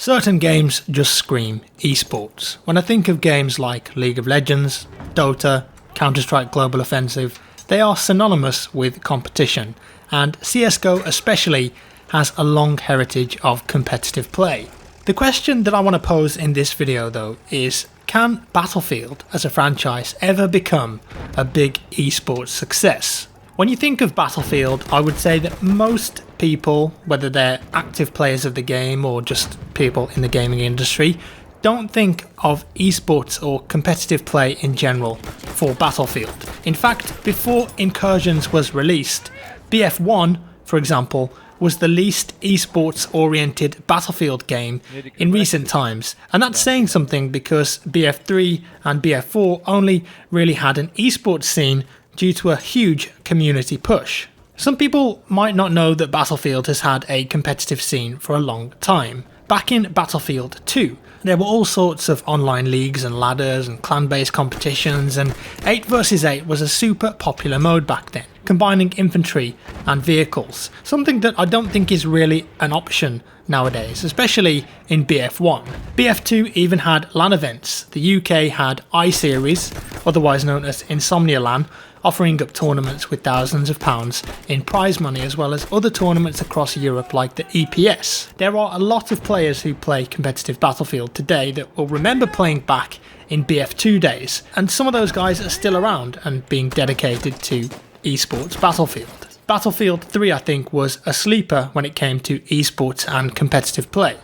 Certain games just scream esports. When I think of games like League of Legends, Dota, Counter-Strike Global Offensive, they are synonymous with competition, and CSGO especially has a long heritage of competitive play. The question that I want to pose in this video though is, can Battlefield as a franchise ever become a big esports success? When you think of Battlefield, I would say that most people, whether they're active players of the game or just people in the gaming industry, don't think of esports or competitive play in general for Battlefield. In fact, before Incursions was released, BF1, for example, was the least esports oriented Battlefield game in recent times, and that's saying something because BF3 and BF4 only really had an esports scene due to a huge community push. Some people might not know that Battlefield has had a competitive scene for a long time. Back in Battlefield 2, there were all sorts of online leagues and ladders and clan-based competitions, and 8 vs 8 was a super popular mode back then, combining infantry and vehicles, something that I don't think is really an option nowadays, especially in BF1. BF2 even had LAN events. The UK had I-Series, otherwise known as Insomnia LAN, offering up tournaments with thousands of pounds in prize money, as well as other tournaments across Europe like the EPS. There are a lot of players who play competitive Battlefield today that will remember playing back in BF2 days, and some of those guys are still around and being dedicated to esports Battlefield. Battlefield 3, I think, was a sleeper when it came to esports and competitive play.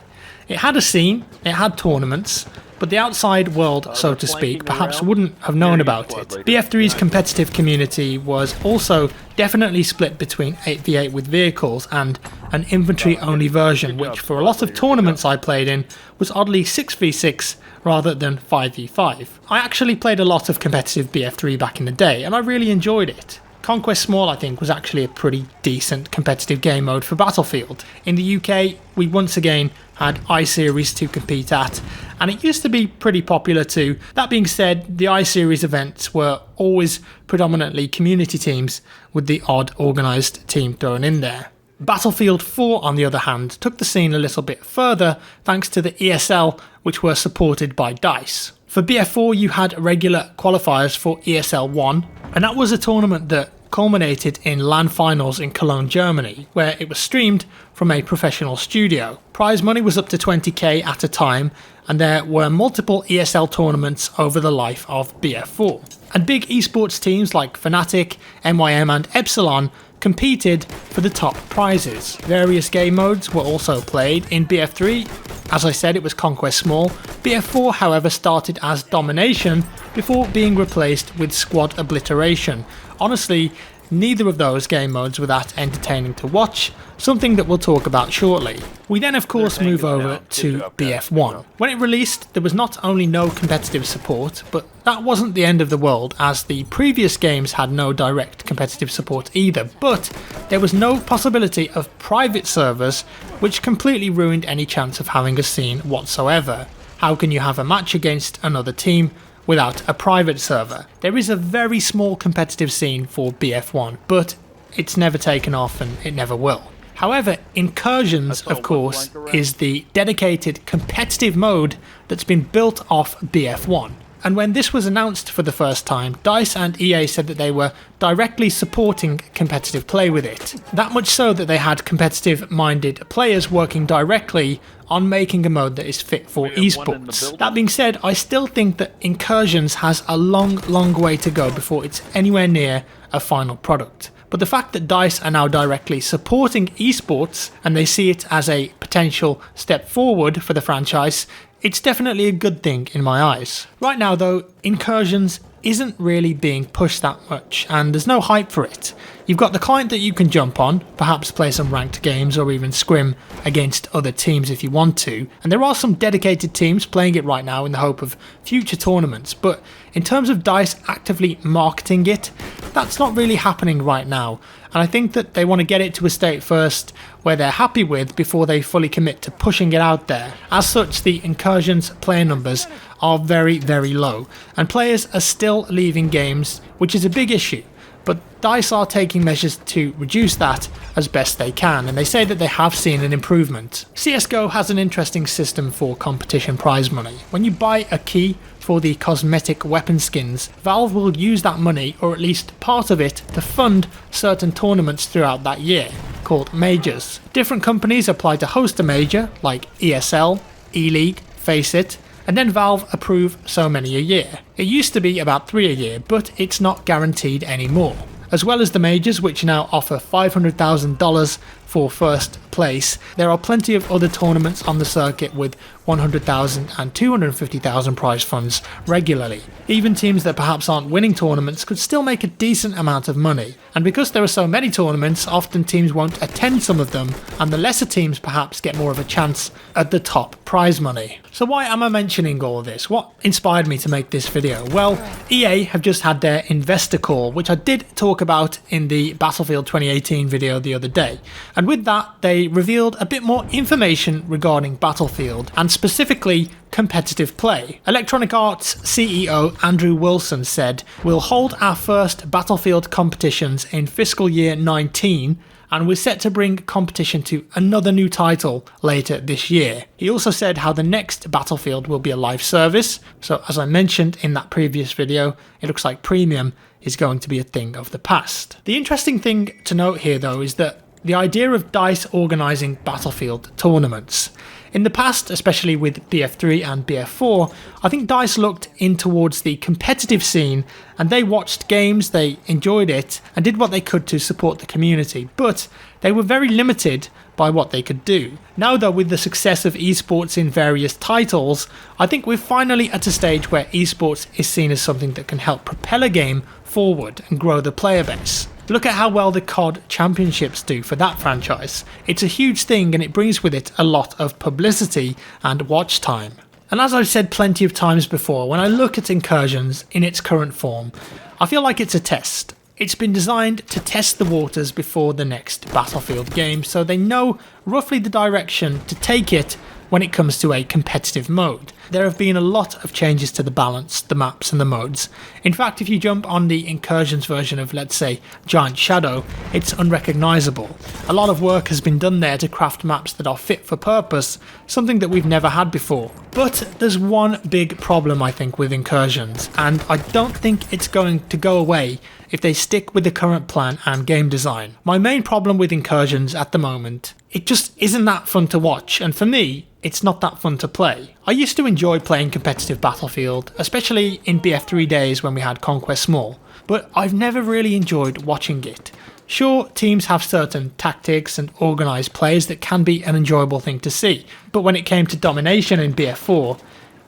It had a scene, it had tournaments, but the outside world, so to speak, perhaps wouldn't have known about it. BF3's competitive community was also definitely split between 8v8 with vehicles and an infantry-only version, which for a lot of tournaments I played in was oddly 6v6 rather than 5v5. I actually played a lot of competitive BF3 back in the day, and I really enjoyed it. Conquest Small, I think, was actually a pretty decent competitive game mode for Battlefield. In the UK, we once again had I-Series to compete at, and it used to be pretty popular too. That being said, the I-Series events were always predominantly community teams, with the odd organised team thrown in there. Battlefield 4, on the other hand, took the scene a little bit further thanks to the ESL, which were supported by DICE. For BF4, you had regular qualifiers for ESL 1, and that was a tournament that culminated in LAN finals in Cologne, Germany, where it was streamed from a professional studio. Prize money was up to 20k at a time, and there were multiple ESL tournaments over the life of BF4. And big esports teams like Fnatic, MYM and Epsilon competed for the top prizes. Various game modes were also played. In BF3, as I said, it was Conquest Small. BF4, however, started as Domination before being replaced with Squad Obliteration. Honestly, neither of those game modes were that entertaining to watch, something that we'll talk about shortly. We then of course move over to BF1. When it released, there was not only no competitive support, but that wasn't the end of the world, as the previous games had no direct competitive support either, but there was no possibility of private servers, which completely ruined any chance of having a scene whatsoever. How can you have a match against another team without a private server? There is a very small competitive scene for BF1, but it's never taken off and it never will. However, Incursions, of course, is the dedicated competitive mode that's been built off BF1. And when this was announced for the first time, DICE and EA said that they were directly supporting competitive play with it. That much so that they had competitive-minded players working directly on making a mode that is fit for esports. That being said, I still think that Incursions has a long way to go before it's anywhere near a final product. But the fact that DICE are now directly supporting esports, and they see it as a potential step forward for the franchise, it's definitely a good thing in my eyes. Right now though, Incursions isn't really being pushed that much, and there's no hype for it. You've got the client that you can jump on, perhaps play some ranked games or even scrim against other teams if you want to, and there are some dedicated teams playing it right now in the hope of future tournaments, but in terms of DICE actively marketing it, that's not really happening right now, and I think that they want to get it to a state first where they're happy with before they fully commit to pushing it out there. As such, the Incursions player numbers are very low, and players are still leaving games, which is a big issue. but DICE are taking measures to reduce that as best they can, and they say that they have seen an improvement. CSGO has an interesting system for competition prize money. When you buy a key for the cosmetic weapon skins, Valve will use that money, or at least part of it, to fund certain tournaments throughout that year, called majors. Different companies apply to host a major, like ESL, E-League, FACEIT, and then Valve approve so many a year. It used to be about 3 a year, but it's not guaranteed anymore. As well as the majors, which now offer $500,000 for first place, there are plenty of other tournaments on the circuit with $100,000 and $250,000 prize funds regularly. Even teams that perhaps aren't winning tournaments could still make a decent amount of money. And because there are so many tournaments, often teams won't attend some of them, and the lesser teams perhaps get more of a chance at the top prize money. So why am I mentioning all of this? What inspired me to make this video? Well, EA have just had their investor call, which I did talk about in the Battlefield 2018 video the other day. And with that, they revealed a bit more information regarding Battlefield, and specifically competitive play. Electronic Arts CEO Andrew Wilson said, "We'll hold our first Battlefield competitions in fiscal year 19, and we're set to bring competition to another new title later this year." He also said how the next Battlefield will be a live service, so as I mentioned in that previous video, it looks like premium is going to be a thing of the past. The interesting thing to note here though is that the idea of DICE organising Battlefield tournaments. In the past, especially with BF3 and BF4, I think DICE looked in towards the competitive scene and they watched games, they enjoyed it and did what they could to support the community, but they were very limited by what they could do. Now though, with the success of esports in various titles, I think we're finally at a stage where esports is seen as something that can help propel a game forward and grow the player base. Look at how well the COD Championships do for that franchise. It's a huge thing and it brings with it a lot of publicity and watch time. And as I've said plenty of times before, when I look at Incursions in its current form, I feel like it's a test. It's been designed to test the waters before the next Battlefield game, so they know roughly the direction to take it when it comes to a competitive mode. There have been a lot of changes to the balance, the maps and the modes. In fact, if you jump on the Incursions version of, let's say, Giant Shadow, it's unrecognisable. A lot of work has been done there to craft maps that are fit for purpose, something that we've never had before. But there's one big problem I think with Incursions, and I don't think it's going to go away if they stick with the current plan and game design. My main problem with Incursions at the moment, it just isn't that fun to watch, and for me, it's not that fun to play. I used to enjoy playing competitive Battlefield, especially in BF3 days when we had Conquest Small, but I've never really enjoyed watching it. Sure, teams have certain tactics and organised plays that can be an enjoyable thing to see, but when it came to domination in BF4,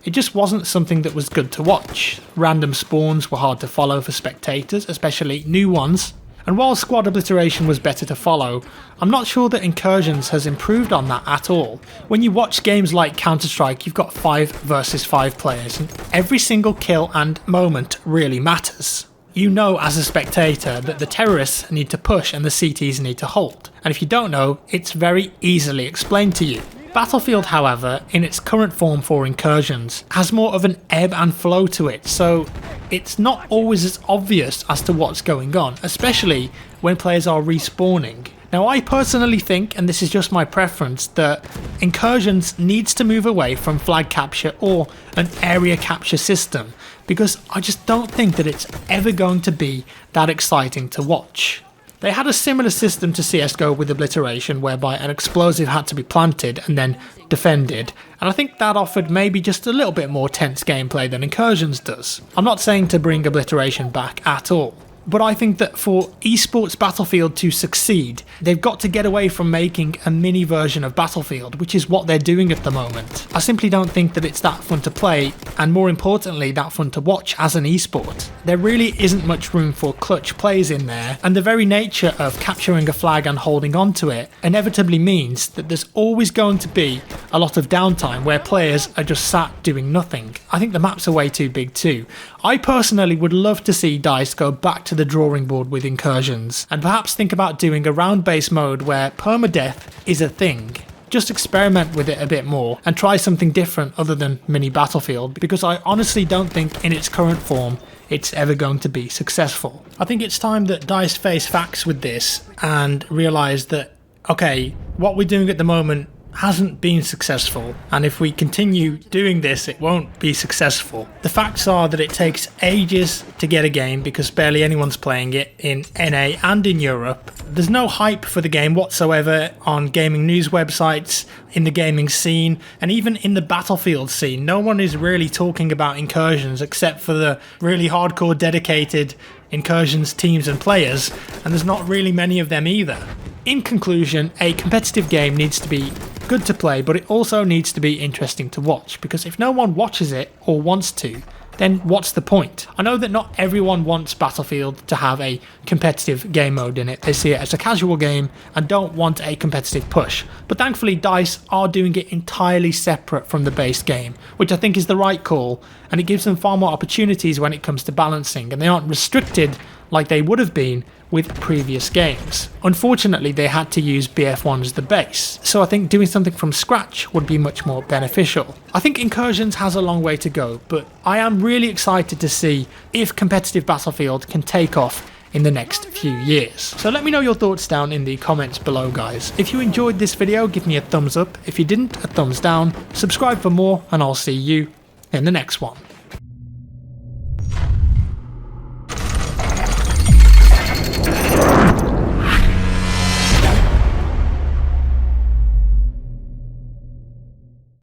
it just wasn't something that was good to watch. Random spawns were hard to follow for spectators, especially new ones. And while squad obliteration was better to follow, I'm not sure that Incursions has improved on that at all. When you watch games like Counter-Strike, you've got 5 versus 5 players, and every single kill and moment really matters. You know as a spectator that the terrorists need to push and the CTs need to hold, and if you don't know, it's very easily explained to you. Battlefield, however, in its current form for Incursions, has more of an ebb and flow to it, so it's not always as obvious as to what's going on, especially when players are respawning. Now I personally think, and this is just my preference, that Incursions needs to move away from flag capture or an area capture system, because I just don't think that it's ever going to be that exciting to watch. They had a similar system to CSGO with obliteration, whereby an explosive had to be planted and then defended, and I think that offered maybe just a little bit more tense gameplay than Incursions does. I'm not saying to bring obliteration back at all, but I think that for esports Battlefield to succeed, they've got to get away from making a mini version of Battlefield, which is what they're doing at the moment. I simply don't think that it's that fun to play, and more importantly, that fun to watch as an esport. There really isn't much room for clutch plays in there, and the very nature of capturing a flag and holding on to it inevitably means that there's always going to be a lot of downtime where players are just sat doing nothing. I think the maps are way too big too. I personally would love to see DICE go back to the drawing board with Incursions, and perhaps think about doing a round-based mode where permadeath is a thing. just experiment with it a bit more and try something different other than mini Battlefield, because I honestly don't think in its current form it's ever going to be successful. I think it's time that DICE face facts with this and realise that, okay, what we're doing at the moment hasn't been successful, and if we continue doing this it won't be successful. The facts are that it takes ages to get a game because barely anyone's playing it in NA and in Europe. There's no hype for the game whatsoever on gaming news websites, in the gaming scene, and even in the Battlefield scene. No one is really talking about Incursions except for the really hardcore dedicated Incursions teams and players, and there's not really many of them either. In conclusion, a competitive game needs to be good to play, but it also needs to be interesting to watch, because if no one watches it or wants to, then what's the point? I know that not everyone wants Battlefield to have a competitive game mode in it. They see it as a casual game and don't want a competitive push. But thankfully DICE are doing it entirely separate from the base game, which I think is the right call, and it gives them far more opportunities when it comes to balancing, and they aren't restricted like they would have been with previous games. Unfortunately, they had to use BF1 as the base, so I think doing something from scratch would be much more beneficial. I think Incursions has a long way to go, but I am really excited to see if competitive Battlefield can take off in the next few years. So let me know your thoughts down in the comments below, guys. If you enjoyed this video, give me a thumbs up. If you didn't, a thumbs down. Subscribe for more, and I'll see you in the next one.